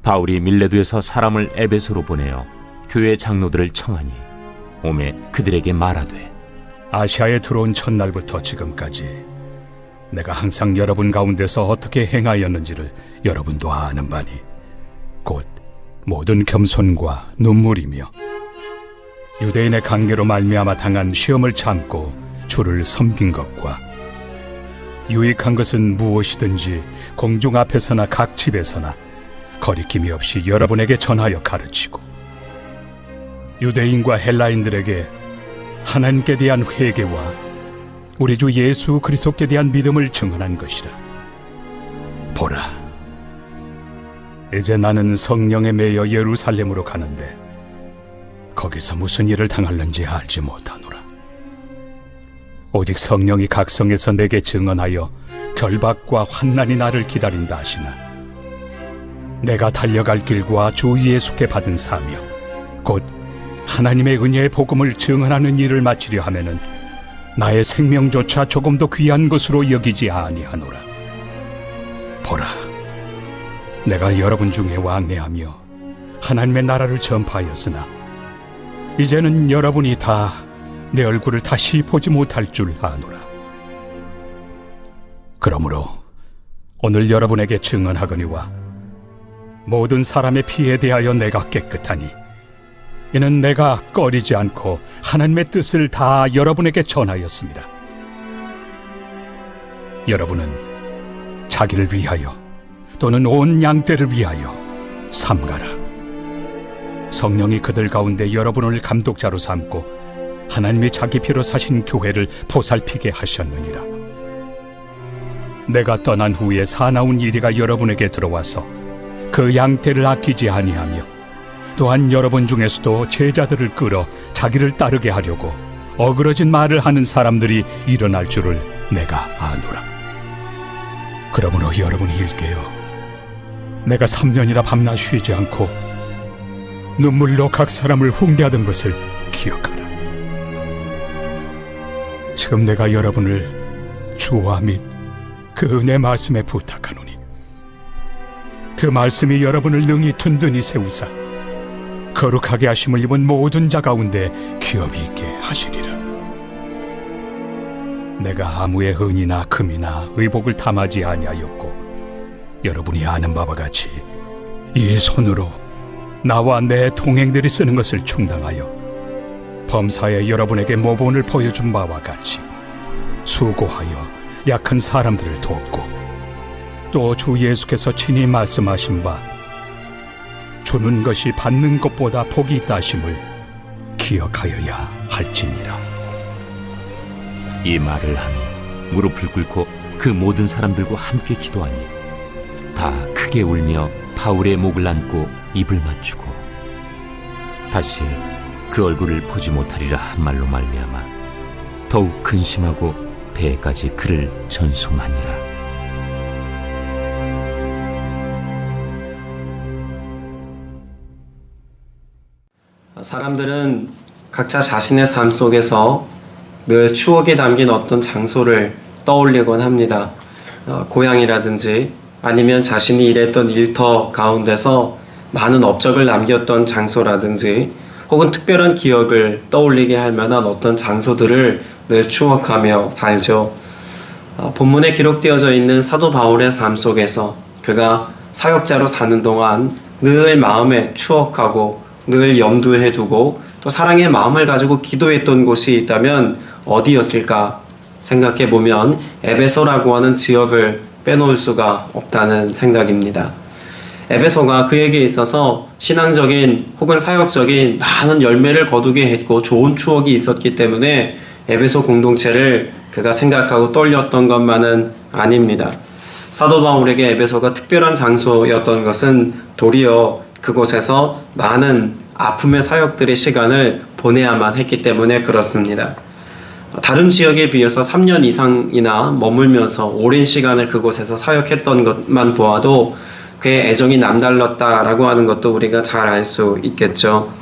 바울이 밀레도에서 사람을 에베소로 보내어 교회 장로들을 청하니 오매 그들에게 말하되, 아시아에 들어온 첫날부터 지금까지 내가 항상 여러분 가운데서 어떻게 행하였는지를 여러분도 아는 바니 곧 모든 겸손과 눈물이며 유대인의 관계로 말미암아 당한 시험을 참고 주를 섬긴 것과 유익한 것은 무엇이든지 공중 앞에서나 각 집에서나 거리낌이 없이 여러분에게 전하여 가르치고 유대인과 헬라인들에게 하나님께 대한 회개와 우리 주 예수 그리스도께 대한 믿음을 증언한 것이라. 보라, 이제 나는 성령에 매여 예루살렘으로 가는데 거기서 무슨 일을 당할는지 알지 못하노라. 오직 성령이 각 성에서 내게 증언하여 결박과 환난이 나를 기다린다 하시나 내가 달려갈 길과 주 예수께 받은 사명 곧 하나님의 은혜의 복음을 증언하는 일을 마치려 하면은 나의 생명조차 조금도 귀한 것으로 여기지 아니하노라. 보라, 내가 여러분 중에 왕래하며 하나님의 나라를 전파하였으나 이제는 여러분이 다 내 얼굴을 다시 보지 못할 줄 아노라. 그러므로 오늘 여러분에게 증언하거니와 모든 사람의 피에 대하여 내가 깨끗하니 이는 내가 꺼리지 않고 하나님의 뜻을 다 여러분에게 전하였습니다. 여러분은 자기를 위하여 또는 온 양떼를 위하여 삼가라. 성령이 그들 가운데 여러분을 감독자로 삼고 하나님이 자기 피로 사신 교회를 보살피게 하셨느니라. 내가 떠난 후에 사나운 이리가 여러분에게 들어와서 그 양떼를 아끼지 아니하며 또한 여러분 중에서도 제자들을 끌어 자기를 따르게 하려고 어그러진 말을 하는 사람들이 일어날 줄을 내가 아노라. 그러므로 여러분이 일깨어 내가 3년이나 밤낮 쉬지 않고 눈물로 각 사람을 훈계하던 것을 기억하라. 지금 내가 여러분을 주와 및 그 은혜 말씀에 부탁하노니 그 말씀이 여러분을 능히 든든히 세우사 거룩하게 하심을 입은 모든 자 가운데 기업이 있게 하시리라. 내가 아무의 은이나 금이나 의복을 탐하지 아니하였고 여러분이 아는 바와 같이 이 손으로 나와 내 동행들이 쓰는 것을 충당하여 범사에 여러분에게 모본을 보여준 바와 같이 수고하여 약한 사람들을 돕고 또 주 예수께서 친히 말씀하신 바 주는 것이 받는 것보다 복이 있다 하심을 기억하여야 할지니라. 이 말을 하며 무릎을 꿇고 그 모든 사람들과 함께 기도하니 다 크게 울며 바울의 목을 안고 입을 맞추고 다시 그 얼굴을 보지 못하리라 한 말로 말미암아 더욱 근심하고 배에까지 그를 전송하니라. 사람들은 각자 자신의 삶 속에서 늘 추억에 담긴 어떤 장소를 떠올리곤 합니다. 고향이라든지 아니면 자신이 일했던 일터 가운데서 많은 업적을 남겼던 장소라든지 혹은 특별한 기억을 떠올리게 할 만한 어떤 장소들을 늘 추억하며 살죠. 본문에 기록되어져 있는 사도 바울의 삶 속에서 그가 사역자로 사는 동안 늘 마음에 추억하고 늘 염두에 두고 또 사랑의 마음을 가지고 기도했던 곳이 있다면 어디였을까 생각해 보면 에베소라고 하는 지역을 빼놓을 수가 없다는 생각입니다. 에베소가 그에게 있어서 신앙적인 혹은 사역적인 많은 열매를 거두게 했고 좋은 추억이 있었기 때문에 에베소 공동체를 그가 생각하고 떠올렸던 것만은 아닙니다. 사도 바울에게 에베소가 특별한 장소였던 것은 도리어 그곳에서 많은 아픔의 사역들의 시간을 보내야만 했기 때문에 그렇습니다. 다른 지역에 비해서 3년 이상이나 머물면서 오랜 시간을 그곳에서 사역했던 것만 보아도 그의 애정이 남달랐다라고 하는 것도 우리가 잘 알 수 있겠죠.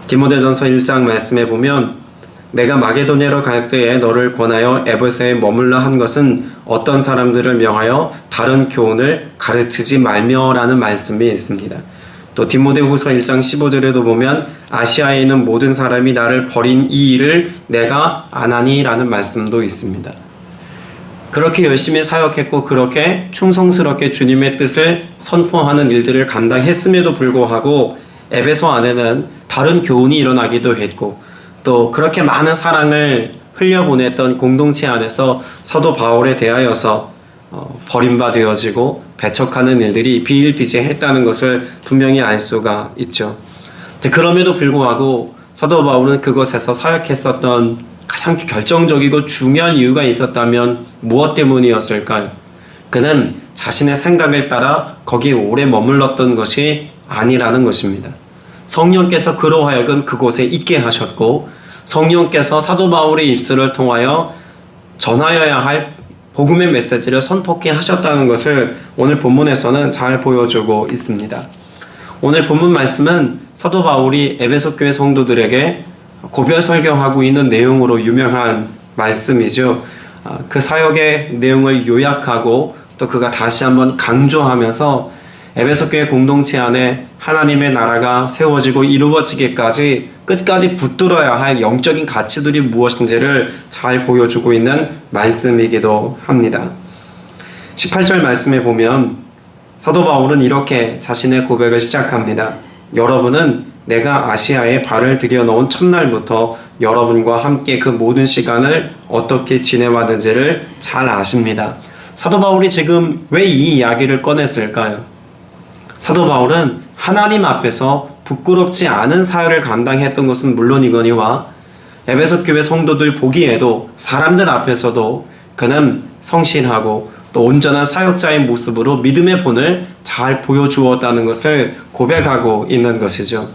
디모데전서 1장 말씀에 보면 내가 마게도냐로 갈 때에 너를 권하여 에베소에 머물러 한 것은 어떤 사람들을 명하여 다른 교훈을 가르치지 말며라는 말씀이 있습니다. 또 디모데후서 1장 15절에도 보면 아시아에 있는 모든 사람이 나를 버린 이 일을 내가 안 하니라는 말씀도 있습니다. 그렇게 열심히 사역했고 그렇게 충성스럽게 주님의 뜻을 선포하는 일들을 감당했음에도 불구하고 에베소 안에는 다른 교훈이 일어나기도 했고 또 그렇게 많은 사랑을 흘려보냈던 공동체 안에서 사도 바울에 대하여서 버림받아지고 배척하는 일들이 비일비재했다는 것을 분명히 알 수가 있죠. 그럼에도 불구하고 사도 바울은 그곳에서 사역했었던 가장 결정적이고 중요한 이유가 있었다면 무엇 때문이었을까요? 그는 자신의 생각을 따라 거기에 오래 머물렀던 것이 아니라는 것입니다. 성령께서 그로 하여금 그곳에 있게 하셨고 성령께서 사도 바울의 입술을 통하여 전하여야 할 복음의 메시지를 선포케 하셨다는 것을 오늘 본문에서는 잘 보여주고 있습니다. 오늘 본문 말씀은 사도 바울이 에베소 교회 성도들에게 고별 설교하고 있는 내용으로 유명한 말씀이죠. 그 사역의 내용을 요약하고 또 그가 다시 한번 강조하면서 에베소 교회 공동체 안에 하나님의 나라가 세워지고 이루어지기까지 끝까지 붙들어야 할 영적인 가치들이 무엇인지를 잘 보여주고 있는 말씀이기도 합니다. 18절 말씀에 보면 사도 바울은 이렇게 자신의 고백을 시작합니다. 여러분은 내가 아시아에 발을 들여놓은 첫날부터 여러분과 함께 그 모든 시간을 어떻게 지내왔는지를 잘 아십니다. 사도 바울이 지금 왜 이 이야기를 꺼냈을까요? 사도 바울은 하나님 앞에서 부끄럽지 않은 사역을 감당했던 것은 물론이거니와 에베소 교회 성도들 보기에도 사람들 앞에서도 그는 성실하고 또 온전한 사역자의 모습으로 믿음의 본을 잘 보여주었다는 것을 고백하고 있는 것이죠.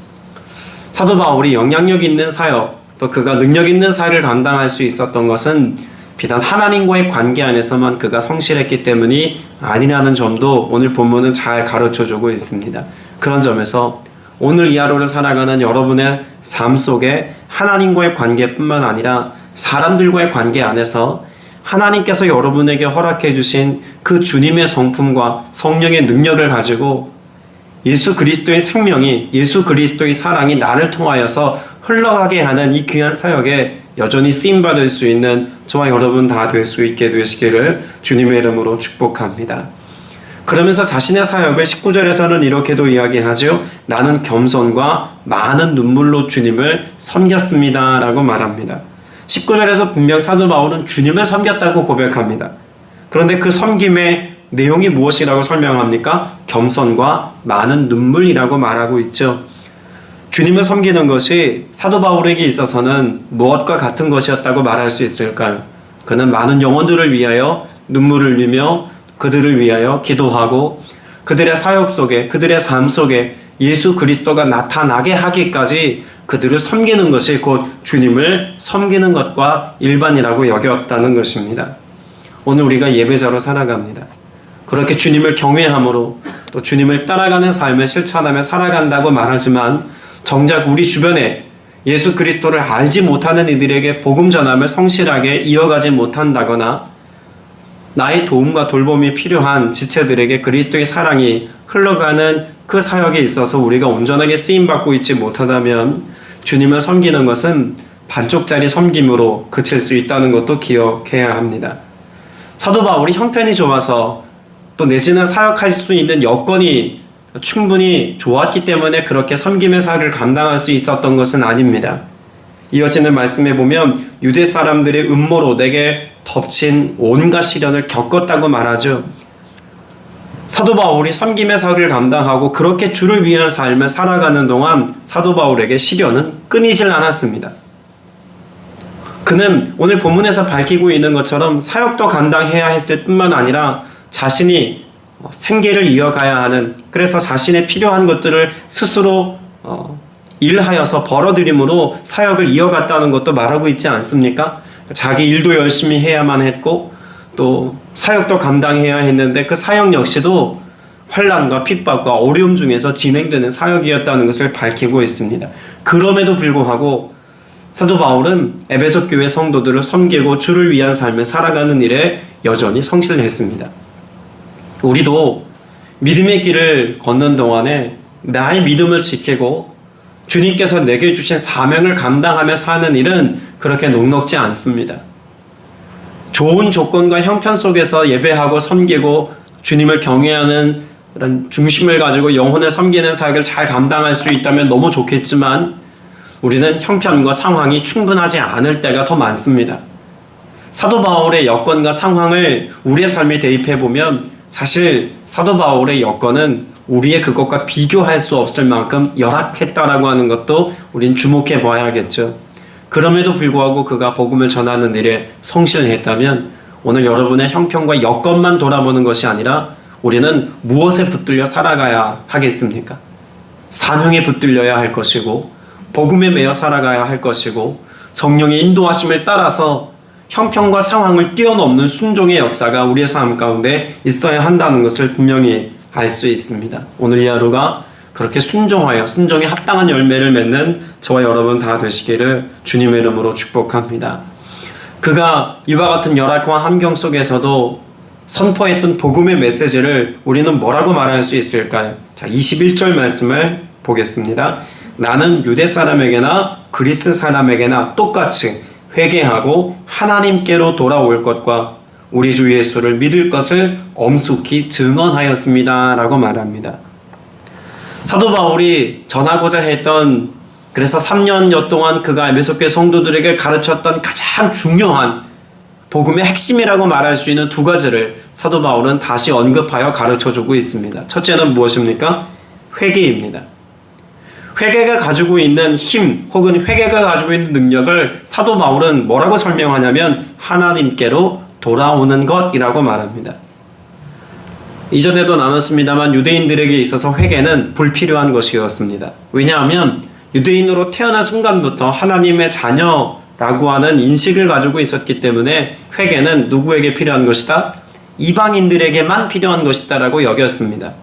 사도 바울이 영향력 있는 사역, 또 그가 능력 있는 사역을 감당할 수 있었던 것은 비단 하나님과의 관계 안에서만 그가 성실했기 때문이 아니라는 점도 오늘 본문은 잘 가르쳐주고 있습니다. 그런 점에서 오늘 이 하루를 살아가는 여러분의 삶 속에 하나님과의 관계뿐만 아니라 사람들과의 관계 안에서 하나님께서 여러분에게 허락해 주신 그 주님의 성품과 성령의 능력을 가지고 예수 그리스도의 생명이, 예수 그리스도의 사랑이 나를 통하여서 흘러가게 하는 이 귀한 사역에 여전히 쓰임받을 수 있는 저와 여러분 다 될 수 있게 되시기를 주님의 이름으로 축복합니다. 그러면서 자신의 사역을 19절에서는 이렇게도 이야기하죠. 나는 겸손과 많은 눈물로 주님을 섬겼습니다 라고 말합니다. 19절에서 분명 사도 바울은 주님을 섬겼다고 고백합니다. 그런데 그 섬김의 내용이 무엇이라고 설명합니까? 겸손과 많은 눈물이라고 말하고 있죠. 주님을 섬기는 것이 사도 바울에게 있어서는 무엇과 같은 것이었다고 말할 수 있을까요? 그는 많은 영혼들을 위하여 눈물을 흘리며 그들을 위하여 기도하고 그들의 사역 속에, 그들의 삶 속에 예수 그리스도가 나타나게 하기까지 그들을 섬기는 것이 곧 주님을 섬기는 것과 일반이라고 여겼다는 것입니다. 오늘 우리가 예배자로 살아갑니다. 그렇게 주님을 경외함으로 또 주님을 따라가는 삶을 실천하며 살아간다고 말하지만 정작 우리 주변에 예수 그리스도를 알지 못하는 이들에게 복음 전함을 성실하게 이어가지 못한다거나 나의 도움과 돌봄이 필요한 지체들에게 그리스도의 사랑이 흘러가는 그 사역에 있어서 우리가 온전하게 쓰임받고 있지 못하다면 주님을 섬기는 것은 반쪽짜리 섬김으로 그칠 수 있다는 것도 기억해야 합니다. 사도 바울이 형편이 좋아서 또 내지는 사역할 수 있는 여건이 충분히 좋았기 때문에 그렇게 섬김의 사역을 감당할 수 있었던 것은 아닙니다. 이어지는 말씀에 보면 유대 사람들의 음모로 내게 덮친 온갖 시련을 겪었다고 말하죠. 사도 바울이 섬김의 사역을 감당하고 그렇게 주를 위한 삶을 살아가는 동안 사도 바울에게 시련은 끊이질 않았습니다. 그는 오늘 본문에서 밝히고 있는 것처럼 사역도 감당해야 했을 뿐만 아니라 자신이 생계를 이어가야 하는, 그래서 자신의 필요한 것들을 스스로 일하여서 벌어들임으로 사역을 이어갔다는 것도 말하고 있지 않습니까? 자기 일도 열심히 해야만 했고 또 사역도 감당해야 했는데 그 사역 역시도 환난과 핍박과 어려움 중에서 진행되는 사역이었다는 것을 밝히고 있습니다. 그럼에도 불구하고 사도 바울은 에베소 교회 성도들을 섬기고 주를 위한 삶을 살아가는 일에 여전히 성실했습니다. 우리도 믿음의 길을 걷는 동안에 나의 믿음을 지키고 주님께서 내게 주신 사명을 감당하며 사는 일은 그렇게 녹록지 않습니다. 좋은 조건과 형편 속에서 예배하고 섬기고 주님을 경외하는 그런 중심을 가지고 영혼을 섬기는 사역을 잘 감당할 수 있다면 너무 좋겠지만 우리는 형편과 상황이 충분하지 않을 때가 더 많습니다. 사도 바울의 여건과 상황을 우리의 삶에 대입해 보면 사실 사도 바울의 여건은 우리의 그것과 비교할 수 없을 만큼 열악했다라고 하는 것도 우린 주목해 봐야겠죠. 그럼에도 불구하고 그가 복음을 전하는 일에 성실했다면 오늘 여러분의 형편과 여건만 돌아보는 것이 아니라 우리는 무엇에 붙들려 살아가야 하겠습니까? 사명에 붙들려야 할 것이고 복음에 매여 살아가야 할 것이고 성령의 인도하심을 따라서 형편과 상황을 뛰어넘는 순종의 역사가 우리의 삶 가운데 있어야 한다는 것을 분명히 알 수 있습니다. 오늘 이 하루가 그렇게 순종하여 순종에 합당한 열매를 맺는 저와 여러분 다 되시기를 주님의 이름으로 축복합니다. 그가 이와 같은 열악한 환경 속에서도 선포했던 복음의 메시지를 우리는 뭐라고 말할 수 있을까요? 자, 21절 말씀을 보겠습니다. 나는 유대 사람에게나 그리스 사람에게나 똑같이 회개하고 하나님께로 돌아올 것과 우리 주 예수를 믿을 것을 엄숙히 증언하였습니다. 라고 말합니다. 사도 바울이 전하고자 했던 그래서 3년여 동안 그가 에베소교회 성도들에게 가르쳤던 가장 중요한 복음의 핵심이라고 말할 수 있는 두 가지를 사도 바울은 다시 언급하여 가르쳐주고 있습니다. 첫째는 무엇입니까? 회개입니다. 회개가 가지고 있는 힘 혹은 회개가 가지고 있는 능력을 사도 바울은 뭐라고 설명하냐면 하나님께로 돌아오는 것이라고 말합니다. 이전에도 나눴습니다만 유대인들에게 있어서 회개는 불필요한 것이었습니다. 왜냐하면 유대인으로 태어난 순간부터 하나님의 자녀라고 하는 인식을 가지고 있었기 때문에 회개는 누구에게 필요한 것이다? 이방인들에게만 필요한 것이다 라고 여겼습니다.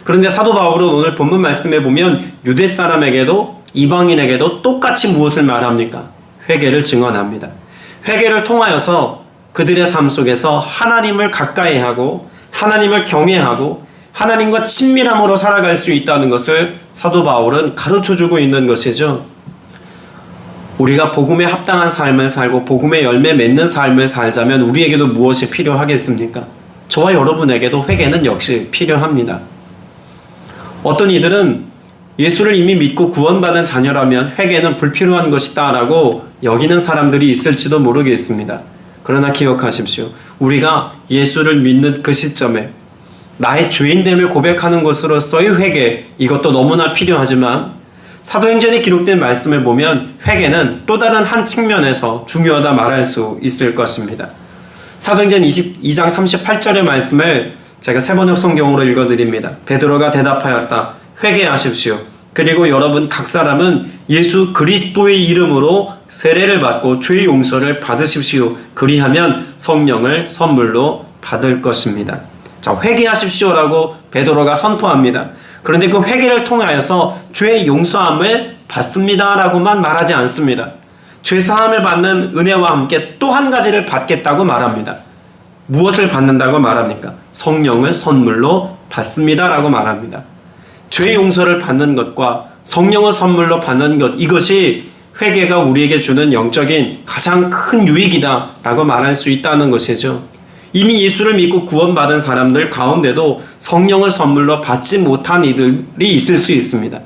그런데 사도 바울은 오늘 본문 말씀에 보면 유대 사람에게도 이방인에게도 똑같이 무엇을 말합니까? 회개를 증언합니다. 회개를 통하여서 그들의 삶 속에서 하나님을 가까이 하고 하나님을 경외하고 하나님과 친밀함으로 살아갈 수 있다는 것을 사도 바울은 가르쳐주고 있는 것이죠. 우리가 복음에 합당한 삶을 살고 복음의 열매 맺는 삶을 살자면 우리에게도 무엇이 필요하겠습니까? 저와 여러분에게도 회개는 역시 필요합니다. 어떤 이들은 예수를 이미 믿고 구원받은 자녀라면 회개는 불필요한 것이다 라고 여기는 사람들이 있을지도 모르겠습니다. 그러나 기억하십시오. 우리가 예수를 믿는 그 시점에 나의 죄인됨을 고백하는 것으로서의 회개, 이것도 너무나 필요하지만 사도행전에 기록된 말씀을 보면 회개는 또 다른 한 측면에서 중요하다 말할 수 있을 것입니다. 사도행전 22장 38절의 말씀을 제가 세번역 성경으로 읽어드립니다. 베드로가 대답하였다. 회개하십시오. 그리고 여러분 각 사람은 예수 그리스도의 이름으로 세례를 받고 죄 용서를 받으십시오. 그리하면 성령을 선물로 받을 것입니다. 자, 회개하십시오라고 베드로가 선포합니다. 그런데 그 회개를 통하여서 죄 용서함을 받습니다라고만 말하지 않습니다. 죄 사함을 받는 은혜와 함께 또 한 가지를 받겠다고 말합니다. 무엇을 받는다고 말합니까? 성령을 선물로 받습니다라고 말합니다. 죄 용서를 받는 것과 성령을 선물로 받는 것, 이것이 회개가 우리에게 주는 영적인 가장 큰 유익이다라고 말할 수 있다는 것이죠. 이미 예수를 믿고 구원받은 사람들 가운데도 성령을 선물로 받지 못한 이들이 있을 수 있습니다.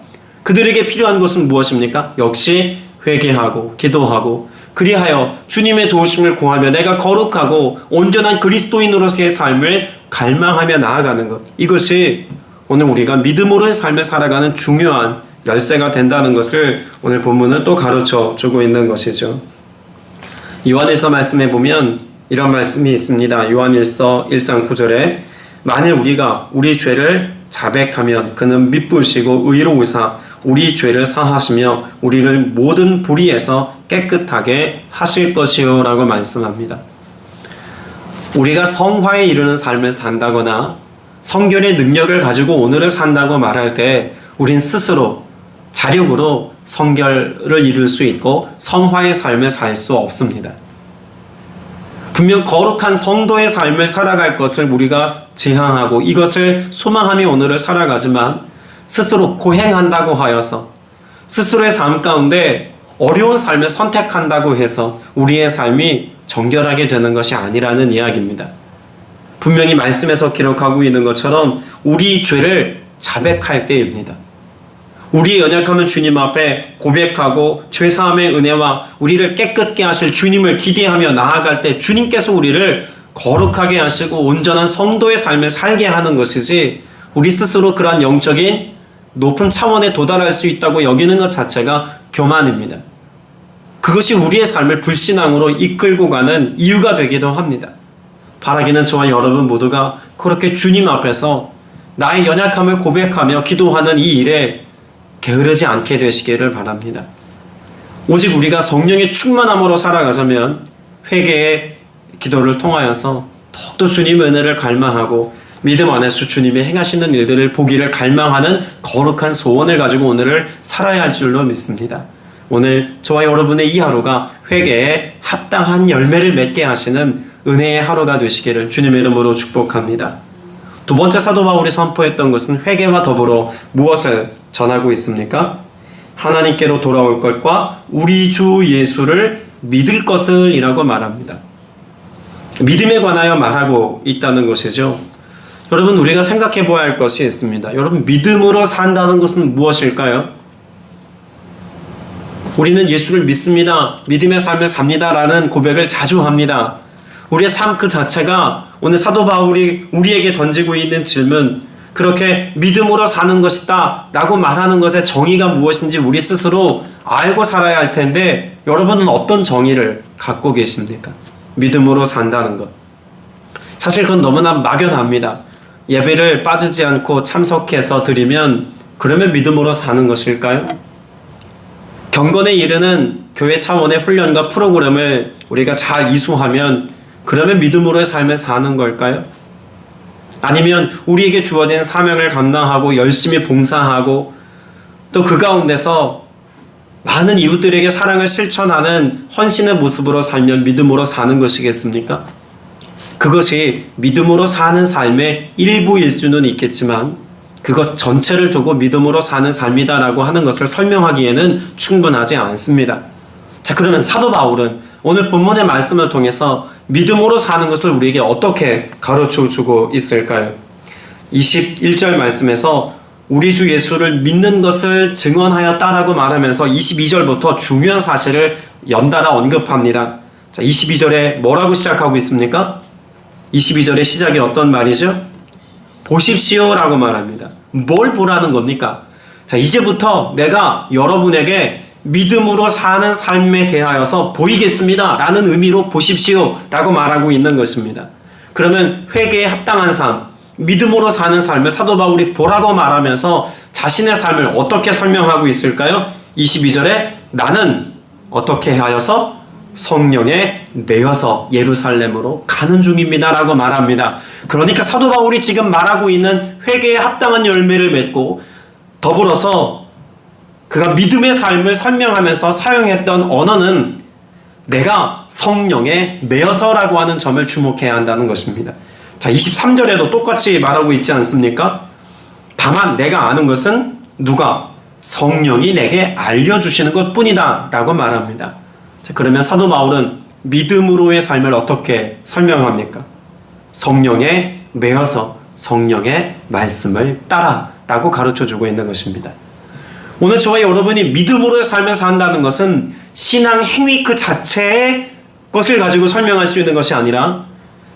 그들에게 필요한 것은 무엇입니까? 역시 회개하고 기도하고 그리하여 주님의 도우심을 구하며 내가 거룩하고 온전한 그리스도인으로서의 삶을 갈망하며 나아가는 것, 이것이 오늘 우리가 믿음으로의 삶을 살아가는 중요한 열쇠가 된다는 것을 오늘 본문은 또 가르쳐 주고 있는 것이죠. 요한일서 말씀에 보면 이런 말씀이 있습니다. 요한일서 1장 9절에 만일 우리가 우리 죄를 자백하면 그는 미쁘시고 의로우사 우리 죄를 사하시며 우리를 모든 불의에서 깨끗하게 하실 것이요 라고 말씀합니다. 우리가 성화에 이르는 삶을 산다거나 성결의 능력을 가지고 오늘을 산다고 말할 때 우린 스스로 자력으로 성결을 이룰 수 있고 성화의 삶을 살 수 없습니다. 분명 거룩한 성도의 삶을 살아갈 것을 우리가 지향하고 이것을 소망하며 오늘을 살아가지만 스스로 고행한다고 하여서 스스로의 삶 가운데 어려운 삶을 선택한다고 해서 우리의 삶이 정결하게 되는 것이 아니라는 이야기입니다. 분명히 말씀에서 기록하고 있는 것처럼 우리 죄를 자백할 때입니다. 우리의 연약함을 주님 앞에 고백하고 죄사함의 은혜와 우리를 깨끗게 하실 주님을 기대하며 나아갈 때 주님께서 우리를 거룩하게 하시고 온전한 성도의 삶을 살게 하는 것이지 우리 스스로 그러한 영적인 높은 차원에 도달할 수 있다고 여기는 것 자체가 교만입니다. 그것이 우리의 삶을 불신앙으로 이끌고 가는 이유가 되기도 합니다. 바라기는 저와 여러분 모두가 그렇게 주님 앞에서 나의 연약함을 고백하며 기도하는 이 일에 게으르지 않게 되시기를 바랍니다. 오직 우리가 성령의 충만함으로 살아가자면 회개의 기도를 통하여서 더욱더 주님의 은혜를 갈망하고 믿음 안에서 주님이 행하시는 일들을 보기를 갈망하는 거룩한 소원을 가지고 오늘을 살아야 할 줄로 믿습니다. 오늘 저와 여러분의 이 하루가 회개에 합당한 열매를 맺게 하시는 은혜의 하루가 되시기를 주님의 이름으로 축복합니다. 두 번째 사도 바울이 선포했던 것은 회개와 더불어 무엇을 전하고 있습니까? 하나님께로 돌아올 것과 우리 주 예수를 믿을 것을 이라고 말합니다. 믿음에 관하여 말하고 있다는 것이죠. 여러분, 우리가 생각해 보아야 할 것이 있습니다. 여러분, 믿음으로 산다는 것은 무엇일까요? 우리는 예수를 믿습니다. 믿음의 삶을 삽니다. 라는 고백을 자주 합니다. 우리의 삶 그 자체가 오늘 사도 바울이 우리에게 던지고 있는 질문, 그렇게 믿음으로 사는 것이다 라고 말하는 것의 정의가 무엇인지 우리 스스로 알고 살아야 할 텐데 여러분은 어떤 정의를 갖고 계십니까? 믿음으로 산다는 것. 사실 그건 너무나 막연합니다. 예배를 빠지지 않고 참석해서 드리면 그러면 믿음으로 사는 것일까요? 경건에 이르는 교회 차원의 훈련과 프로그램을 우리가 잘 이수하면 그러면 믿음으로의 삶을 사는 걸까요? 아니면 우리에게 주어진 사명을 감당하고 열심히 봉사하고 또 그 가운데서 많은 이웃들에게 사랑을 실천하는 헌신의 모습으로 살면 믿음으로 사는 것이겠습니까? 그것이 믿음으로 사는 삶의 일부일 수는 있겠지만 그것 전체를 두고 믿음으로 사는 삶이다라고 하는 것을 설명하기에는 충분하지 않습니다. 자, 그러면 사도 바울은 오늘 본문의 말씀을 통해서 믿음으로 사는 것을 우리에게 어떻게 가르쳐주고 있을까요? 21절 말씀에서 우리 주 예수를 믿는 것을 증언하였다라고 말하면서 22절부터 중요한 사실을 연달아 언급합니다. 자, 22절에 뭐라고 시작하고 있습니까? 22절의 시작이 어떤 말이죠? 보십시오라고 말합니다. 뭘 보라는 겁니까? 자, 이제부터 내가 여러분에게 믿음으로 사는 삶에 대하여서 보이겠습니다 라는 의미로 보십시오 라고 말하고 있는 것입니다. 그러면 회개에 합당한 삶, 믿음으로 사는 삶을 사도 바울이 보라고 말하면서 자신의 삶을 어떻게 설명하고 있을까요? 22절에 나는 어떻게 하여서 성령에 매여서 예루살렘으로 가는 중입니다 라고 말합니다. 그러니까 사도 바울이 지금 말하고 있는 회개에 합당한 열매를 맺고 더불어서 그가 믿음의 삶을 설명하면서 사용했던 언어는 내가 성령에 매여서라고 하는 점을 주목해야 한다는 것입니다. 자, 23절에도 똑같이 말하고 있지 않습니까? 다만 내가 아는 것은 누가? 성령이 내게 알려주시는 것 뿐이다 라고 말합니다. 자, 그러면 사도 바울은 믿음으로의 삶을 어떻게 설명합니까? 성령에 매여서 성령의 말씀을 따라 라고 가르쳐주고 있는 것입니다. 오늘 저와 여러분이 믿음으로의 삶을 산다는 것은 신앙 행위 그 자체의 것을 가지고 설명할 수 있는 것이 아니라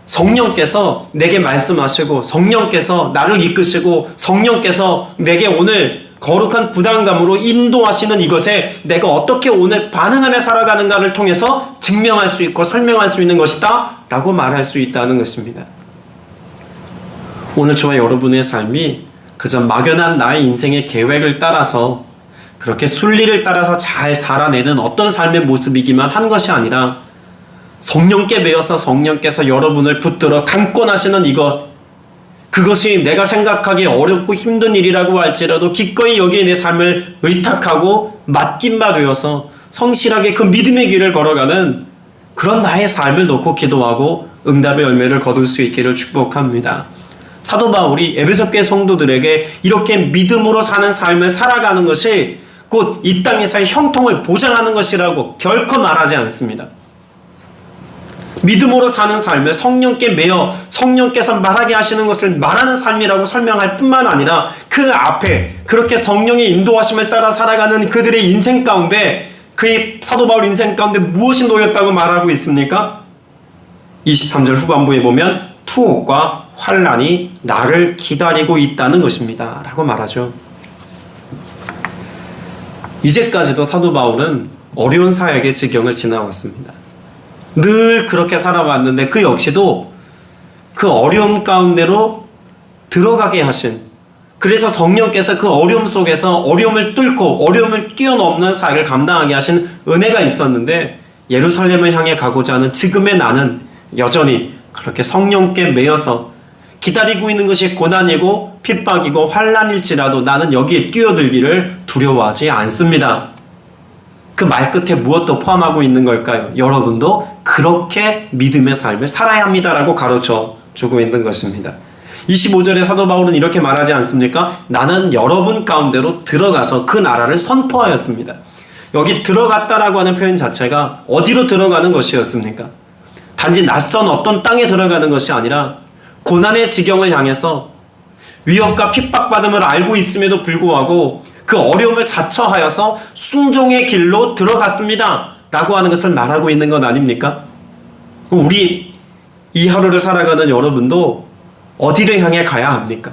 성령께서 내게 말씀하시고 성령께서 나를 이끄시고 성령께서 내게 오늘 거룩한 부담감으로 인도하시는 이것에 내가 어떻게 오늘 반응하며 살아가는가를 통해서 증명할 수 있고 설명할 수 있는 것이다 라고 말할 수 있다는 것입니다. 오늘 저와 여러분의 삶이 그저 막연한 나의 인생의 계획을 따라서 그렇게 순리를 따라서 잘 살아내는 어떤 삶의 모습이기만 한 것이 아니라 성령께 매여서 성령께서 여러분을 붙들어 강권하시는 이것, 그것이 내가 생각하기에 어렵고 힘든 일이라고 할지라도 기꺼이 여기에 내 삶을 의탁하고 맡긴 바 되어서 성실하게 그 믿음의 길을 걸어가는 그런 나의 삶을 놓고 기도하고 응답의 열매를 거둘 수 있기를 축복합니다. 사도 바울이 에베소 교회 성도들에게 이렇게 믿음으로 사는 삶을 살아가는 것이 곧 이 땅에서의 형통을 보장하는 것이라고 결코 말하지 않습니다. 믿음으로 사는 삶을 성령께 매여 성령께서 말하게 하시는 것을 말하는 삶이라고 설명할 뿐만 아니라 그 앞에 그렇게 성령의 인도하심을 따라 살아가는 그들의 인생 가운데 그의 사도 바울 인생 가운데 무엇이 놓였다고 말하고 있습니까? 23절 후반부에 보면 투옥과 환난이 나를 기다리고 있다는 것입니다 라고 말하죠. 이제까지도 사도 바울은 어려운 사역의 지경을 지나왔습니다. 늘 그렇게 살아왔는데 그 역시도 그 어려움 가운데로 들어가게 하신, 그래서 성령께서 그 어려움 속에서 어려움을 뚫고 어려움을 뛰어넘는 사역을 감당하게 하신 은혜가 있었는데 예루살렘을 향해 가고자 하는 지금의 나는 여전히 그렇게 성령께 매여서 기다리고 있는 것이 고난이고 핍박이고 환난일지라도 나는 여기에 뛰어들기를 두려워하지 않습니다. 그 말 끝에 무엇도 포함하고 있는 걸까요? 여러분도 그렇게 믿음의 삶을 살아야 합니다라고 가르쳐 주고 있는 것입니다. 25절에 사도 바울은 이렇게 말하지 않습니까? 나는 여러분 가운데로 들어가서 그 나라를 선포하였습니다. 여기 들어갔다라고 하는 표현 자체가 어디로 들어가는 것이었습니까? 단지 낯선 어떤 땅에 들어가는 것이 아니라 고난의 지경을 향해서 위협과 핍박받음을 알고 있음에도 불구하고 그 어려움을 자처하여서 순종의 길로 들어갔습니다 라고 하는 것을 말하고 있는 것 아닙니까? 우리 이 하루를 살아가는 여러분도 어디를 향해 가야 합니까?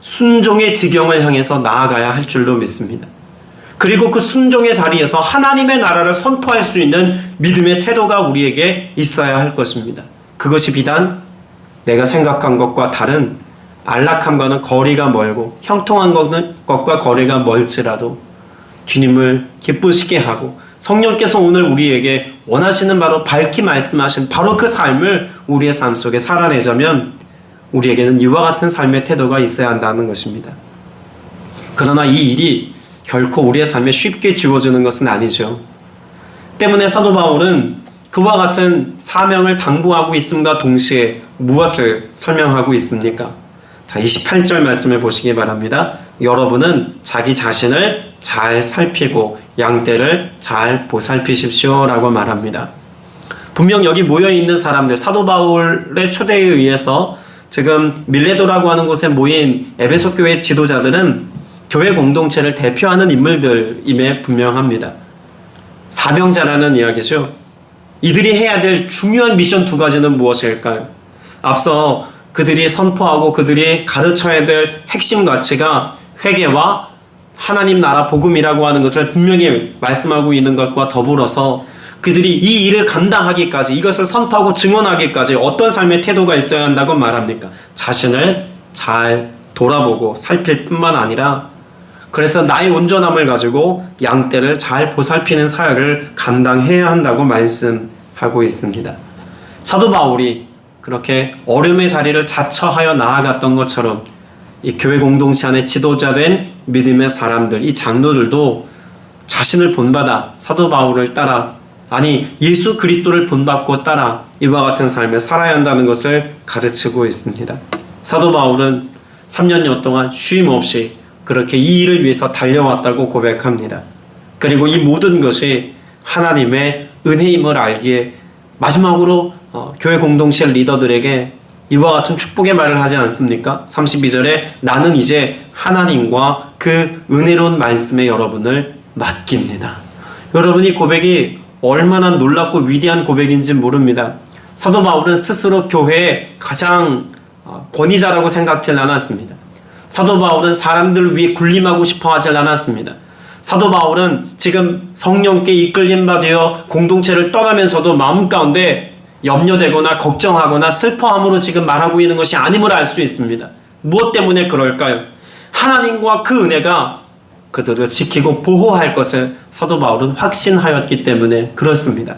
순종의 지경을 향해서 나아가야 할 줄로 믿습니다. 그리고 그 순종의 자리에서 하나님의 나라를 선포할 수 있는 믿음의 태도가 우리에게 있어야 할 것입니다. 그것이 비단 내가 생각한 것과 다른 안락함과는 거리가 멀고 형통한 것과 거리가 멀지라도 주님을 기쁘시게 하고 성령께서 오늘 우리에게 원하시는 바로 밝히 말씀하신 바로 그 삶을 우리의 삶 속에 살아내자면 우리에게는 이와 같은 삶의 태도가 있어야 한다는 것입니다. 그러나 이 일이 결코 우리의 삶에 쉽게 주어지는 것은 아니죠. 때문에 사도 바울은 그와 같은 사명을 당부하고 있음과 동시에 무엇을 설명하고 있습니까? 자, 28절 말씀을 보시기 바랍니다. 여러분은 자기 자신을 잘 살피고 양떼를 잘 보살피십시오 라고 말합니다. 분명 여기 모여있는 사람들, 사도 바울의 초대에 의해서 지금 밀레도라고 하는 곳에 모인 에베소 교회 지도자들은 교회 공동체를 대표하는 인물들임에 분명합니다. 사명자라는 이야기죠. 이들이 해야 될 중요한 미션 두 가지는 무엇일까요? 앞서 그들이 선포하고 그들이 가르쳐야 될 핵심 가치가 회개와 하나님 나라 복음이라고 하는 것을 분명히 말씀하고 있는 것과 더불어서 그들이 이 일을 감당하기까지, 이것을 선포하고 증언하기까지 어떤 삶의 태도가 있어야 한다고 말합니까? 자신을 잘 돌아보고 살필 뿐만 아니라 그래서 나의 온전함을 가지고 양떼를 잘 보살피는 사역을 감당해야 한다고 말씀하고 있습니다. 사도 바울이 그렇게 어려움의 자리를 자처하여 나아갔던 것처럼 이 교회 공동체 안에 지도자된 믿음의 사람들, 이 장로들도 자신을 본받아 사도 바울을 따라, 아니 예수 그리스도를 본받고 따라 이와 같은 삶을 살아야 한다는 것을 가르치고 있습니다. 사도 바울은 3년여 동안 쉼 없이 그렇게 이 일을 위해서 달려왔다고 고백합니다. 그리고 이 모든 것이 하나님의 은혜임을 알기에 마지막으로 교회 공동체 리더들에게 이와 같은 축복의 말을 하지 않습니까? 32절에 나는 이제 하나님과 그 은혜로운 말씀에 여러분을 맡깁니다. 여러분이 고백이 얼마나 놀랍고 위대한 고백인지 모릅니다. 사도 바울은 스스로 교회의 가장 권위자라고 생각하지 않았습니다. 사도 바울은 사람들을 위해 군림하고 싶어 하지 않았습니다. 사도 바울은 지금 성령께 이끌림 받아 공동체를 떠나면서도 마음 가운데 염려되거나 걱정하거나 슬퍼함으로 지금 말하고 있는 것이 아님을 알 수 있습니다. 무엇 때문에 그럴까요? 하나님과 그 은혜가 그들을 지키고 보호할 것을 사도 바울은 확신하였기 때문에 그렇습니다.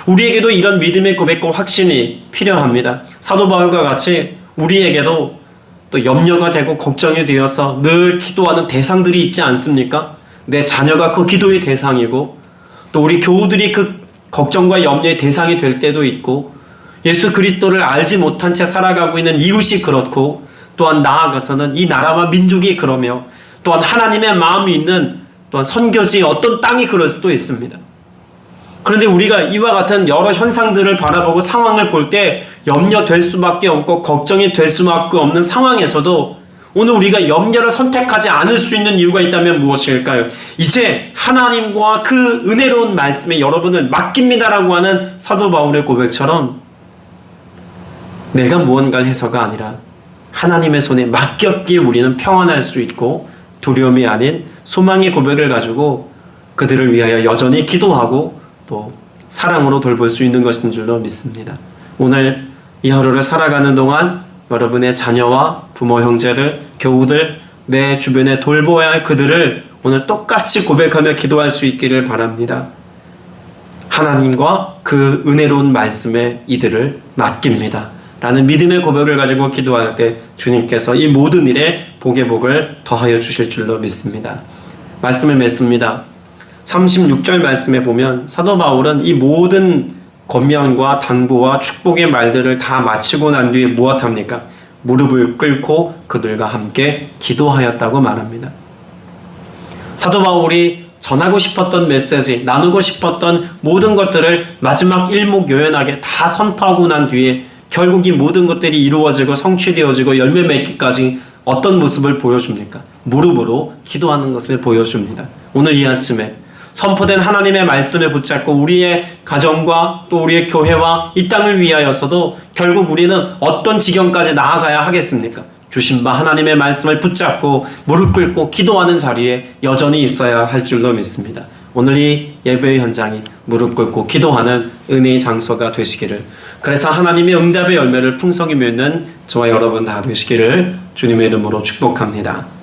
우리에게도 이런 믿음의 고백과 확신이 필요합니다. 사도 바울과 같이 우리에게도 또 염려가 되고 걱정이 되어서 늘 기도하는 대상들이 있지 않습니까? 내 자녀가 그 기도의 대상이고 또 우리 교우들이 그 걱정과 염려의 대상이 될 때도 있고 예수 그리스도를 알지 못한 채 살아가고 있는 이웃이 그렇고 또한 나아가서는 이 나라와 민족이 그러며 또한 하나님의 마음이 있는 또한 선교지 어떤 땅이 그럴 수도 있습니다. 그런데 우리가 이와 같은 여러 현상들을 바라보고 상황을 볼 때 염려될 수밖에 없고 걱정이 될 수밖에 없는 상황에서도 오늘 우리가 염려를 선택하지 않을 수 있는 이유가 있다면 무엇일까요? 이제 하나님과 그 은혜로운 말씀에 여러분을 맡깁니다라고 하는 사도 바울의 고백처럼 내가 무언가를 해서가 아니라 하나님의 손에 맡겼기에 우리는 평안할 수 있고 두려움이 아닌 소망의 고백을 가지고 그들을 위하여 여전히 기도하고 또 사랑으로 돌볼 수 있는 것인 줄로 믿습니다. 오늘 이 하루를 살아가는 동안 여러분의 자녀와 부모, 형제들, 교우들, 내 주변에 돌보아야 할 그들을 오늘 똑같이 고백하며 기도할 수 있기를 바랍니다. 하나님과 그 은혜로운 말씀에 이들을 맡깁니다. 라는 믿음의 고백을 가지고 기도할 때 주님께서 이 모든 일에 복의 복을 더하여 주실 줄로 믿습니다. 말씀을 맺습니다. 36절 말씀에 보면 사도 바울은 이 모든 권면과 당부와 축복의 말들을 다 마치고 난 뒤에 무엇합니까? 무릎을 꿇고 그들과 함께 기도하였다고 말합니다. 사도 바울이 전하고 싶었던 메시지, 나누고 싶었던 모든 것들을 마지막 일목요연하게 다 선포하고 난 뒤에 결국 이 모든 것들이 이루어지고 성취되어지고 열매 맺기까지 어떤 모습을 보여줍니까? 무릎으로 기도하는 것을 보여줍니다. 오늘 이 아침에 선포된 하나님의 말씀을 붙잡고 우리의 가정과 또 우리의 교회와 이 땅을 위하여서도 결국 우리는 어떤 지경까지 나아가야 하겠습니까? 주신 바 하나님의 말씀을 붙잡고 무릎 꿇고 기도하는 자리에 여전히 있어야 할 줄로 믿습니다. 오늘 이 예배의 현장이 무릎 꿇고 기도하는 은혜의 장소가 되시기를, 그래서 하나님의 응답의 열매를 풍성히 맺는 저와 여러분 다 되시기를 주님의 이름으로 축복합니다.